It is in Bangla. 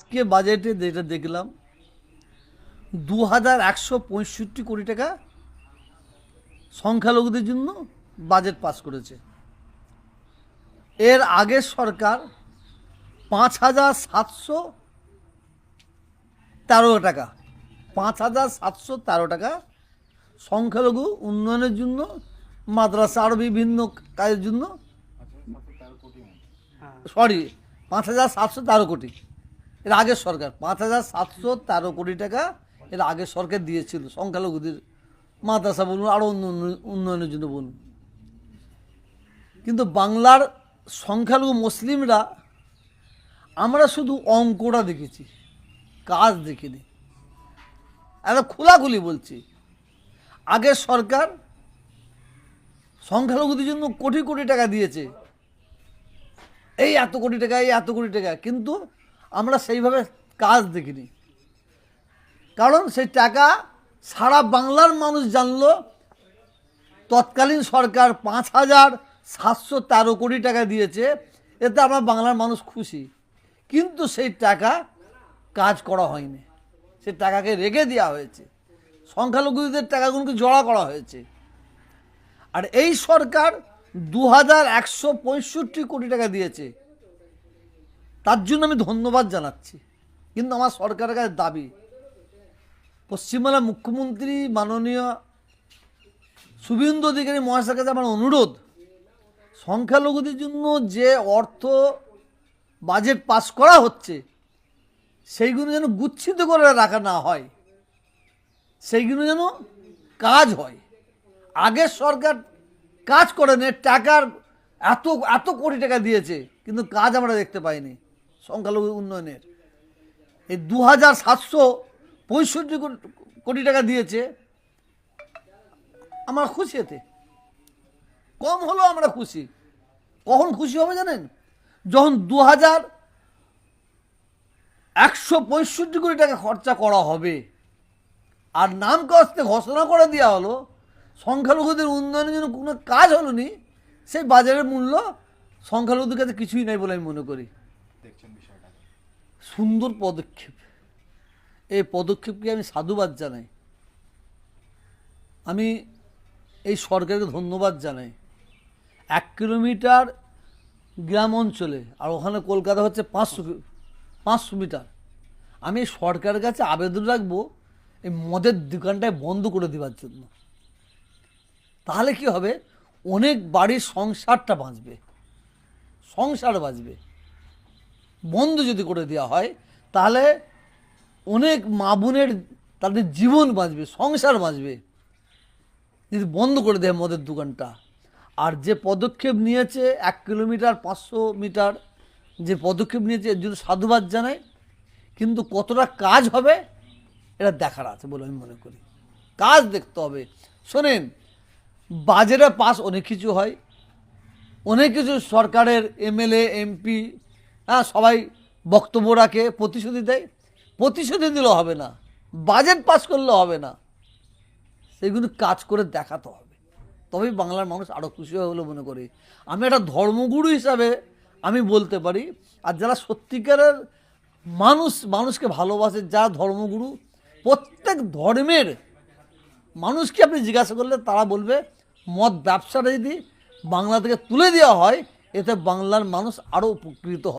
আজকে বাজেটে যেটা দেখলাম 2165 কোটি টাকা সংখ্যালঘুদের জন্য বাজেট পাস করেছে। এর আগের সরকার 5713 টাকা 5713 টাকা সংখ্যালঘু উন্নয়নের জন্য, মাদ্রাসা আরও বিভিন্ন কাজের জন্য, 5713 কোটি এর আগের সরকার 5713 কোটি টাকা এর আগের সরকার দিয়েছিল সংখ্যালঘুদের, মাদ্রাসা বলুন আরও উন্নয়নের জন্য বলুন। কিন্তু বাংলার সংখ্যালঘু মুসলিমরা আমরা শুধু অঙ্কটা দেখেছি, কাজ দেখিনি। একটা খোলাখুলি বলছি, আগের সরকার সংখ্যালঘুদের জন্য কোটি কোটি টাকা দিয়েছে, এই এত কোটি টাকা, এই এত কোটি টাকা, কিন্তু আমরা সেইভাবে কাজ দেখিনি। কারণ সেই টাকা সারা বাংলার মানুষ জানলো তৎকালীন সরকার 5713 কোটি টাকা দিয়েছে, এতে আমরা বাংলার মানুষ খুশি। কিন্তু সেই টাকা কাজ করা হয়নি, সেই টাকাকে রেখে দেওয়া হয়েছে, সংখ্যালঘুদের টাকাগুলোকে জড়া করা হয়েছে। আর এই সরকার 2165 কোটি টাকা দিয়েছে, তার জন্য আমি ধন্যবাদ জানাচ্ছি। কিন্তু আমার সরকারের কাছে দাবি, পশ্চিমবাংলার মুখ্যমন্ত্রী মাননীয় শুভেন্দু অধিকারী মহাশয়ের কাছে আমার অনুরোধ, সংখ্যালঘুদের জন্য যে অর্থ বাজেট পাস করা হচ্ছে সেইগুলো যেন গুচ্ছিত করে রাখা না হয়, সেইগুলো যেন কাজ হয়। আগের সরকার কাজ করেন, টাকার এত এত কোটি টাকা দিয়েছে, কিন্তু কাজ আমরা দেখতে পাইনি সংখ্যালঘু উন্নয়নের। এই 2765 কোটি টাকা দিয়েছে, আমরা খুশি, এতে কম হলেও আমরা খুশি। কখন খুশি হবে জানেন? যখন 2165 কোটি টাকা খরচা করা হবে আর নাম কাস্তে ঘোষণা করে দেওয়া হলো সংখ্যালঘুদের উন্নয়নের জন্য কোনো কাজ হলো নি, সেই বাজারের মূল্য সংখ্যালঘুদের কাছে কিছুই নাই বলে আমি মনে করি। সুন্দর পদক্ষেপ, এই পদক্ষেপকে আমি সাধুবাদ জানাই, আমি এই সরকারকে ধন্যবাদ জানাই। 1 কিলোমিটার গ্রাম অঞ্চলে, আর ওখানে কলকাতা হচ্ছে 500 মিটার। আমি সরকারের কাছে আবেদন রাখবো এই মদের দোকানটায় বন্ধ করে দেওয়ার জন্য। তাহলে কি হবে, অনেক বাড়ির সংসারটা বাঁচবে, সংসার বাঁচবে। বন্ধ যদি করে দেওয়া হয় তাহলে অনেক মা বোনের তাদের জীবন বাঁচবে, সংসার বাঁচবে, যদি বন্ধ করে দেয় মদের দোকানটা। আর যে পদক্ষেপ নিয়েছে 1 কিলোমিটার 500 মিটার যে পদক্ষেপ নিয়েছে, এর জন্য সাধুবাদ জানাই। কিন্তু কতটা কাজ হবে এটা দেখার আছে বলে আমি মনে করি, কাজ দেখতে হবে। শোনেন, বাজেটে পাস অনেক কিছু হয়, অনেক কিছু সরকারের এমএলএ এমপি সবাই বক্তব্য রাখে, প্রতিশ্রুতি দেয়। প্রতিশ্রুতি দিলেও হবে না, বাজেট পাস করলেও হবে না, সেগুলো কাজ করে দেখাতে হবে, তবেই বাংলার মানুষ আরও খুশি হবে বলে মনে করি। আমি একটা ধর্মগুরু হিসাবে আমি বলতে পারি। আর যারা সত্যিকারের মানুষকে ভালোবাসে, যারা ধর্মগুরু, প্রত্যেক ধর্মের মানুষকে আপনি জিজ্ঞাসা করলে তারা বলবে মদ ব্যবসাটা যদি বাংলা থেকে তুলে দেওয়া হয়, এতে বাংলার মানুষ আরও উপকৃত হবে।